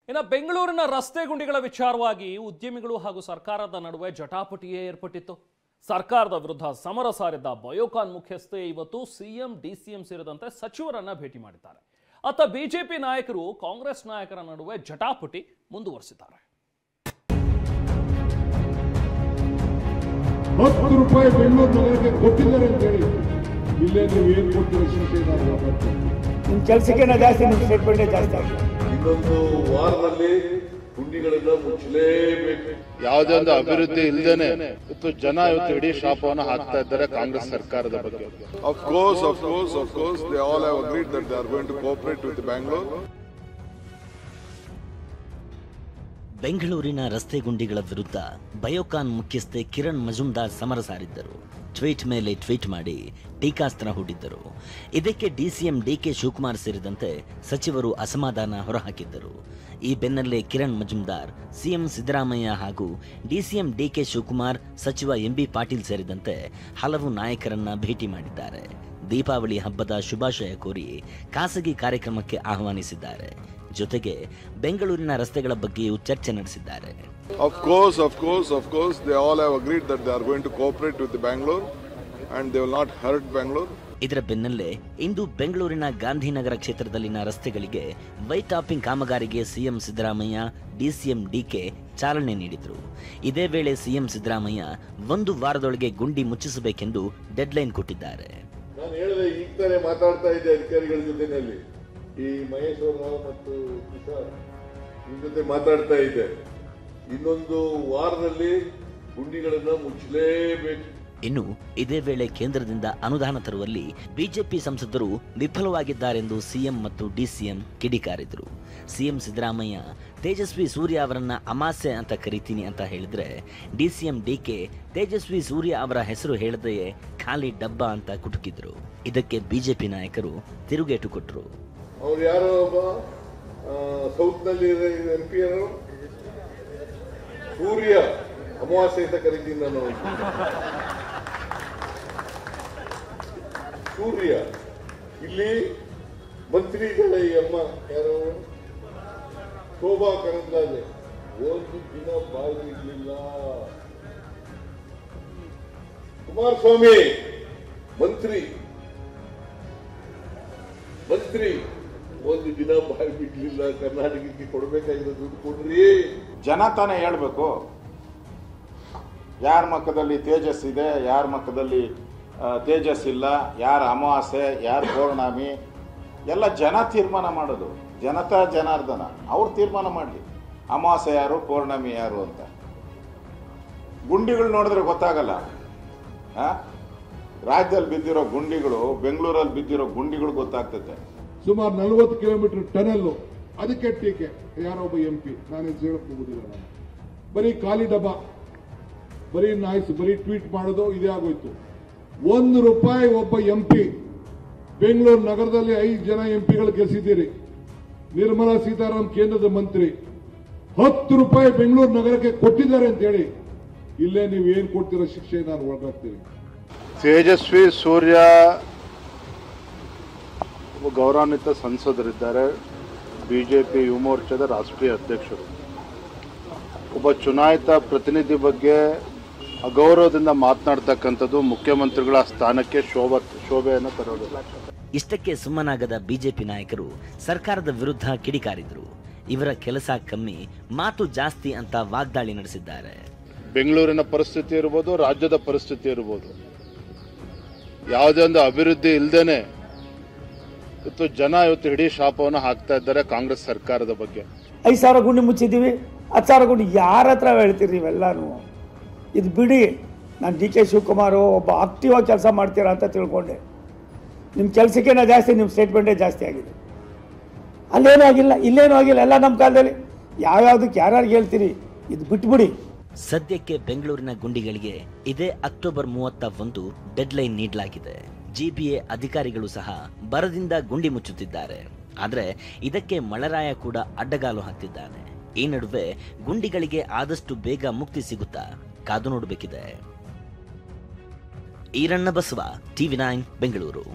ಇನ್ನು ಬೆಂಗಳೂರಿನ ರಸ್ತೆ ಗುಂಡಿಗಳ ವಿಚಾರವಾಗಿ ಉದ್ಯಮಿಗಳು ಹಾಗೂ ಸರ್ಕಾರದ ನಡುವೆ ಜಟಾಪಟಿಯೇ ಏರ್ಪಟ್ಟಿತ್ತು. ಸರ್ಕಾರದ ವಿರುದ್ಧ ಸಮರ ಸಾರಿದ್ದ ಬಯೋಕಾನ್ ಮುಖ್ಯಸ್ಥೆ ಇವತ್ತು ಸಿಎಂ ಡಿಸಿಎಂ ಸೇರಿದಂತೆ ಸಚಿವರನ್ನ ಭೇಟಿ ಮಾಡಿದ್ದಾರೆ. ಅತ್ತ ಬಿಜೆಪಿ ನಾಯಕರು ಕಾಂಗ್ರೆಸ್ ನಾಯಕರ ನಡುವೆ ಜಟಾಪಟಿ ಮುಂದುವರಿಸಿದ್ದಾರೆ. ₹10 ಬೆಂಗಳೂರು ನಗರಕ್ಕೆ ಕೊಟ್ಟಿದ್ದಾರೆ ಅಂತ ಹೇಳಿ ಇಲ್ಲೇ ನೀವು ಏನು ಕೊಡ್ತೀರ ನಿಮ್ಮ ಕೆಲಸಕ್ಕೆ ಜಾಸ್ತಿ ನಿಮ್ಮ ಸ್ಟೇಟ್ಮೆಂಟೇ ಜಾಸ್ತಿ ಆಗಿದೆ. ಇನ್ನೊಂದು ವಾರದಲ್ಲಿ ಗುಂಡಿಗಳನ್ನ ಮುಚ್ಚಲೇಬೇಕು. ಯಾವುದೇ ಒಂದು ಅಭಿವೃದ್ಧಿ ಇಲ್ಲದೇನೆ ಇವತ್ತು ಜನ ಇವತ್ತು ಇಡೀ ಶಾಪವನ್ನು ಹಾಕ್ತಾ ಇದ್ದಾರೆ ಕಾಂಗ್ರೆಸ್ ಸರ್ಕಾರದ ಬಗ್ಗೆ. Of course, they all have agreed that they are going to cooperate with Bangalore. ಬೆಂಗಳೂರಿನ ರಸ್ತೆ ಗುಂಡಿಗಳ ವಿರುದ್ಧ ಬಯೋಕಾನ್ ಮುಖ್ಯಸ್ಥೆ ಕಿರಣ್ ಮಜುಮ್ದಾರ್ ಸಮರ ಸಾರಿದ್ದರು. ಟ್ವೀಟ್ ಮೇಲೆ ಟ್ವೀಟ್ ಮಾಡಿ ಟೀಕಾಸ್ತ್ರ ಹೂಡಿದ್ದರು. ಇದಕ್ಕೆ ಡಿಸಿಎಂ ಡಿಕೆ ಶಿವಕುಮಾರ್ ಸೇರಿದಂತೆ ಸಚಿವರು ಅಸಮಾಧಾನ ಹೊರಹಾಕಿದ್ದರು. ಈ ಬೆನ್ನಲ್ಲೇ ಕಿರಣ್ ಮಜುಮ್ದಾರ್ ಸಿಎಂ ಸಿದ್ದರಾಮಯ್ಯ ಹಾಗೂ ಡಿಸಿಎಂ ಡಿಕೆ ಶಿವಕುಮಾರ್ ಸಚಿವ ಎಂಬಿ ಪಾಟೀಲ್ ಸೇರಿದಂತೆ ಹಲವು ನಾಯಕರನ್ನ ಭೇಟಿ ಮಾಡಿದ್ದಾರೆ. ದೀಪಾವಳಿ ಹಬ್ಬದ ಶುಭಾಶಯ ಕೋರಿ ಖಾಸಗಿ ಕಾರ್ಯಕ್ರಮಕ್ಕೆ ಆಹ್ವಾನಿಸಿದ್ದಾರೆ. ಜೊತೆಗೆ ಬೆಂಗಳೂರಿನ ರಸ್ತೆಗಳ ಬಗ್ಗೆಯೂ ಚರ್ಚೆ ನಡೆಸಿದ್ದಾರೆ. Of course, they all have agreed that they are going to cooperate with Bangalore and they will not hurt Bangalore. ಇದರ ಬೆನ್ನಲ್ಲೇ ಇಂದು ಬೆಂಗಳೂರಿನ ಗಾಂಧಿನಗರ ಕ್ಷೇತ್ರದಲ್ಲಿನ ರಸ್ತೆಗಳಿಗೆ ವೈಟ್ ಟಾಪಿಂಗ್ ಕಾಮಗಾರಿಗೆ ಸಿಎಂ ಸಿದ್ದರಾಮಯ್ಯ ಡಿಸಿಎಂ ಡಿಕೆ ಚಾಲನೆ ನೀಡಿದರು. ಇದೇ ವೇಳೆ ಸಿಎಂ ಸಿದ್ದರಾಮಯ್ಯ 1 ವಾರದೊಳಗೆ ಗುಂಡಿ ಮುಚ್ಚಿಸಬೇಕೆಂದು ಡೆಡ್ಲೈನ್ ಕೊಟ್ಟಿದ್ದಾರೆ. ನಾನು ಹೇಳಿದೆ, ಈಗ ತಾನೇ ಮಾತಾಡ್ತಾ ಇದ್ದೆ ಅಧಿಕಾರಿಗಳ ಜೊತೆನಲ್ಲಿ, ಈ ಮಹೇಶ್ವರ ರಾವ್ ಮತ್ತು ಕಿಶೋರ್ ನಿಮ್ಮ ಜೊತೆ ಮಾತಾಡ್ತಾ ಇದ್ದೆ. ಇನ್ನೊಂದು ವಾರದಲ್ಲಿ ಗುಂಡಿಗಳನ್ನ ಮುಚ್ಚಲೇಬೇಕು. ಇನ್ನು ಇದೇ ವೇಳೆ ಕೇಂದ್ರದಿಂದ ಅನುದಾನ ತರುವಲ್ಲಿ ಬಿಜೆಪಿ ಸಂಸದರು ವಿಫಲವಾಗಿದ್ದಾರೆಂದು ಸಿಎಂ ಮತ್ತು ಡಿಸಿಎಂ ಕಿಡಿಕಾರಿದರು. ಸಿಎಂ ಸಿದ್ದರಾಮಯ್ಯ ತೇಜಸ್ವಿ ಸೂರ್ಯ ಅವರನ್ನ ಅಮಾಸ್ಯೆ ಅಂತ ಕರಿತೀನಿ ಅಂತ ಹೇಳಿದ್ರೆ, ಡಿಸಿಎಂ ಡಿಕೆ ತೇಜಸ್ವಿ ಸೂರ್ಯ ಅವರ ಹೆಸರು ಹೇಳದೆಯೇ ಖಾಲಿ ಡಬ್ಬ ಅಂತ ಕುಟುಕಿದ್ರು. ಇದಕ್ಕೆ ಬಿಜೆಪಿ ನಾಯಕರು ತಿರುಗೇಟು ಕೊಟ್ಟರು. ಅವ್ರು ಯಾರೋ ಒಬ್ಬ ಸೌತ್ ನಲ್ಲಿ MP ಸೂರ್ಯ ಅಮಾವಾಸ್ಯೆ ಅಂತ ಕರಿತೀನಿ ನಾನು. ಸೂರ್ಯ ಇಲ್ಲಿ ಮಂತ್ರಿಗಳ ಈ ಅಮ್ಮ ಯಾರು ಶೋಭಾ ಕರಂದ್ಲಾಜೆ ಒಂದು ದಿನ ಬಾಯಿ ಇರ್ಲಿಲ್ಲ. ಕುಮಾರಸ್ವಾಮಿ ಮಂತ್ರಿ ಒಂದು ದಿನ ಬಾಯಿ ಬಿಡ್ಲಿಲ್ಲ. ಕರ್ನಾಟಕಕ್ಕೆ ಕೊಡಬೇಕಾಗಿರೋ ದುಡ್ಡು ಕೊಡ್ರಿ. ಜನ ತಾನೇ ಹೇಳ್ಬೇಕು ಯಾರ ಮಕ್ಕದಲ್ಲಿ ತೇಜಸ್ ಇದೆ, ಯಾರ ಮಕ್ಕದಲ್ಲಿ ತೇಜಸ್ ಇಲ್ಲ, ಯಾರ ಅಮಾವಾಸ್ಯೆ, ಯಾರ ಪೌರ್ಣಮಿ ಎಲ್ಲ ಜನ ತೀರ್ಮಾನ ಮಾಡೋದು. ಜನತಾ ಜನಾರ್ದನ ಅವ್ರು ತೀರ್ಮಾನ ಮಾಡಲಿ ಅಮಾವಾಸ್ಯೆ ಯಾರು ಪೌರ್ಣಮಿ ಯಾರು ಅಂತ. ಗುಂಡಿಗಳು ನೋಡಿದ್ರೆ ಗೊತ್ತಾಗಲ್ಲ. ರಾಜ್ಯದಲ್ಲಿ ಬಿದ್ದಿರೋ ಗುಂಡಿಗಳು, ಬೆಂಗಳೂರಲ್ಲಿ ಬಿದ್ದಿರೋ ಗುಂಡಿಗಳು ಗೊತ್ತಾಗ್ತದೆ. ಸುಮಾರು 40 ಕಿಲೋಮೀಟರ್ ಟನಲ್ಲು, ಅದಕ್ಕೆ ಟೀಕೆ ಯಾರೊಬ್ಬ MP, ನಾನು ಹೇಳಕ್ ಹೋಗುದಿಲ್ಲ. ನಾನು ಬರೀ ಖಾಲಿ ಡಬ್ಬ, ಬರೀ ನಾಯ್ಸ್, ಬರೀ ಟ್ವೀಟ್ ಮಾಡೋದು ಇದೇ ಆಗೋಯ್ತು. ₹1 ಒಬ್ಬ MP. ಬೆಂಗಳೂರು ನಗರದಲ್ಲಿ 5 ಜನ MPಗಳು ಗೆಲ್ಸಿದ್ದೀರಿ. ನಿರ್ಮಲಾ ಸೀತಾರಾಮನ್ ಕೇಂದ್ರದ ಮಂತ್ರಿ. ₹10 ಬೆಂಗಳೂರು ನಗರಕ್ಕೆ ಕೊಟ್ಟಿದ್ದಾರೆ ಅಂತ ಹೇಳಿ ಇಲ್ಲೇ ನೀವು ಏನ್ ಕೊಡ್ತೀರೋ ಶಿಕ್ಷೆ ನಾನು ಒಳಗಾಗ್ತೀನಿ. ತೇಜಸ್ವಿ ಸೂರ್ಯ ಗೌರವಾನ್ವಿತ ಸಂಸದರಿದ್ದಾರೆ. ಬಿಜೆಪಿ ಯುವ ಮೋರ್ಚಾದ ರಾಷ್ಟ್ರೀಯ ಅಧ್ಯಕ್ಷರು. ಒಬ್ಬ ಚುನಾಯಿತ ಪ್ರತಿನಿಧಿ ಬಗ್ಗೆ ಅಗೌರವದಿಂದ ಮಾತನಾಡ್ತಕ್ಕಂಥದ್ದು ಮುಖ್ಯಮಂತ್ರಿಗಳ ಸ್ಥಾನಕ್ಕೆ ಶೋಭೆಯನ್ನು ತರೋದಿಲ್ಲ. ಇಷ್ಟಕ್ಕೆ ಸುಮ್ಮನಾಗದ ಬಿಜೆಪಿ ನಾಯಕರು ಸರ್ಕಾರದ ವಿರುದ್ಧ ಕಿಡಿಕಾರಿದ್ರು. ಇವರ ಕೆಲಸ ಕಮ್ಮಿ, ಮಾತು ಜಾಸ್ತಿ ಅಂತ ವಾಗ್ದಾಳಿ ನಡೆಸಿದ್ದಾರೆ. ಬೆಂಗಳೂರಿನ ಪರಿಸ್ಥಿತಿ ಇರ್ಬೋದು, ರಾಜ್ಯದ ಪರಿಸ್ಥಿತಿ ಇರ್ಬೋದು, ಯಾವುದೇ ಒಂದು ಅಭಿವೃದ್ಧಿ ಇಲ್ಲದೇನೆ ಇವತ್ತು ಜನ ಇವತ್ತು ಇಡೀ ಶಾಪವನ್ನು ಹಾಕ್ತಾ ಇದ್ದಾರೆ ಕಾಂಗ್ರೆಸ್ ಸರ್ಕಾರದ ಬಗ್ಗೆ. 5,000 ಗುಂಡಿ ಮುಚ್ಚಿದ್ದೀವಿ, 10,000 ಗುಂಡಿ ಯಾರ ಹತ್ರ ಹೇಳ್ತೀರಿ ನೀವೆಲ್ಲಾನು? ಇದು ಬಿಡಿ. ನಾನು ಡಿಕೆ ಶಿವಕುಮಾರ್ ಒಬ್ಬ ಆಕ್ಟಿವ್ ಆಗಿ ಕೆಲಸ ಮಾಡ್ತೀರಾ ಅಂತ ತಿಳ್ಕೊಂಡೆ. ನಿಮ್ಮ ಕೆಲಸಕ್ಕೆ ಜಾಸ್ತಿ ನಿಮ್ಮ ಸ್ಟೇಟ್ಮೆಂಟೇ ಜಾಸ್ತಿ ಆಗಿದೆ. ಅಲ್ಲೇನೂ ಆಗಿಲ್ಲ, ಇಲ್ಲೇನೂ ಆಗಿಲ್ಲ. ಎಲ್ಲ ನಮ್ಮ ಕಾಲದಲ್ಲಿ ಯಾವ್ಯಾವ್ದಕ್ಕೆ ಯಾರ್ಯಾರು ಹೇಳ್ತೀರಿ, ಇದು ಬಿಟ್ಬಿಡಿ. ಸದ್ಯಕ್ಕೆ ಬೆಂಗಳೂರಿನ ಗುಂಡಿಗಳಿಗೆ ಇದೇ ಅಕ್ಟೋಬರ್ 31 ಡೆಡ್ಲೈನ್ ನೀಡಲಾಗಿದೆ. ಜಿಬಿಎ ಅಧಿಕಾರಿಗಳು ಸಹ ಬರದಿಂದ ಗುಂಡಿ ಮುಚ್ಚುತ್ತಿದ್ದಾರೆ. ಆದರೆ ಇದಕ್ಕೆ ಮಳರಾಯ ಕೂಡ ಅಡ್ಡಗಾಲು ಹಾಕ್ತಿದ್ದಾನೆ. ಈ ನಡುವೆ ಗುಂಡಿಗಳಿಗೆ ಆದಷ್ಟು ಬೇಗ ಮುಕ್ತಿ ಸಿಗುತ್ತಾ ಕಾದು ನೋಡಬೇಕಿದೆ. ಈರಣ್ಣ ಬಸವ, TV9 ಬೆಂಗಳೂರು.